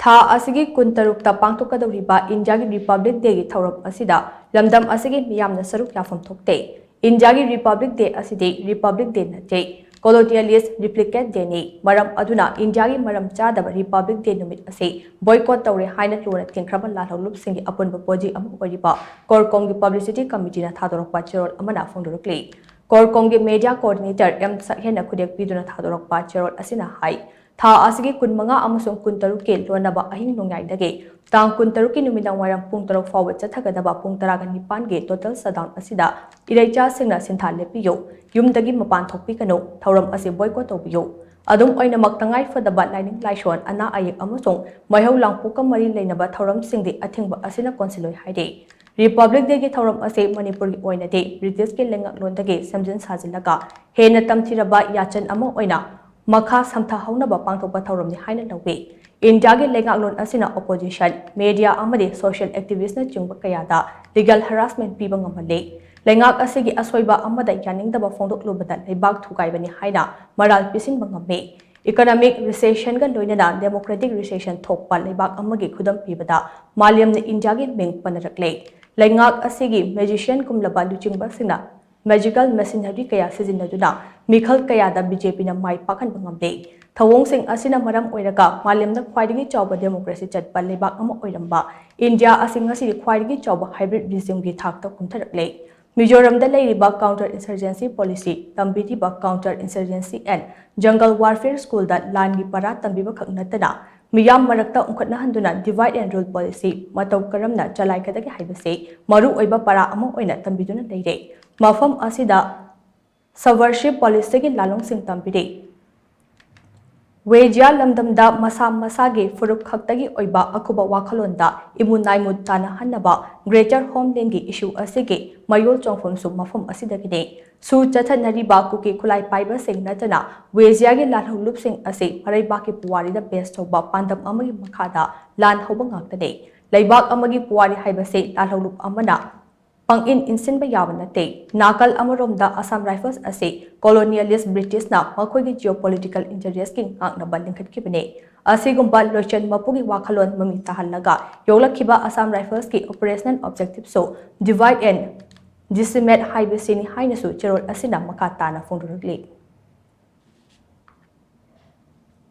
Tha asigi kuntarukta pangthokkadouriba Indiagi Republic Day gi thauram asida lamdam asigi meeyam na sharuk yapham thokte. Indiagi Republic Day asidi Republic Day natte. Colonialist Replicate Day ni Maram aduna Indiagi Maram Chadaba Republic Day Numit Asi Boycott Toure haina thingkhraba lalhoulup singi apunba poji oiriba Corcom gi Publicity Committee na thadorakpa cherol amana phongdorakli. Corcom gi Media Coordinator M Sakhena khudek piduna thadorakpa cherol asina hai. Tha asigi kunmanga amasung kuntaruke lonaba ahing nongyai tang kuntaruki numidang waram pung tarok forward chathagadaba pung taraga nipan ge total shutdown asida iraicha singna sintha lepiyo yumdagi mapan thokpi kano thauram ase boycott tobiyo adum oina maktangai fadaba lining laishon ana ayek amasung maihau langpukam mari leinaba thauram singdi athingba asina konsiloi haide Republic Day gi thauram ase Manipur gi oina de British ke lengak londage samjin sajilaga hena tamthiraba yachan ama oina Makha samtha haunaba pangthokpa thauram ni haina lawe India gi lengaklon asina opposition media amade social activist na chungba kayada legal harassment piba ngamale lengak asigi asoiba amada yaningdaba phongdoklubada leibak thukaibani haina maral pisinba ngame economic recession ga loinana democratic recession thokpa leibak amagi khudam pibada maliam na India gi meng panarakle lengak asigi magician kumlaba luchingba sina Magical machinery kaya sizinaduna mikhal kayada BJP na mai pakhan bangamde thawong sing asina maram oiraga malemna khwaidigi chawba democracy chatpa lebak ama oiramba India asinga si khwaidigi chawba hybrid regime gi thakta kumtharakle Mizoram da leiriba counter insurgency policy tambiti ba counter insurgency and jungle warfare school da lan gi para tambiba khaknatana miyam marakta ungkhatna handuna divide and rule policy mataw karamna chalai kadagi haibase maru oiba para ama oina tambiduna leire Mafam asida subversive policy ki lalong sing tampide Wejia lamdamda masage furuk khaktagi oiba akuba wakhalonda imunai mutana hanaba greater homeland gi issue asige mayol chongphom su mafam asida gine su chathanari ba kuki khulai paiba sing natana wejia gi lalhoulup sing ase harai ba ki puwari da best hoba pandam amagi makhada lan hoba ngaktane leibak amagi puwari haibase lalhoulup amana Pang-in insinba yawan nate nakal amaromda Assam Rifles ase colonialist British na makhoi geopolitical interest king ang nabalingkhat kibane asigumba lochen mapugi wakhalon mami tahallaga yolakhiba Assam Rifles ki operational objective so divide and decimate haibasini hainasu cherol asina makatana phongdorakli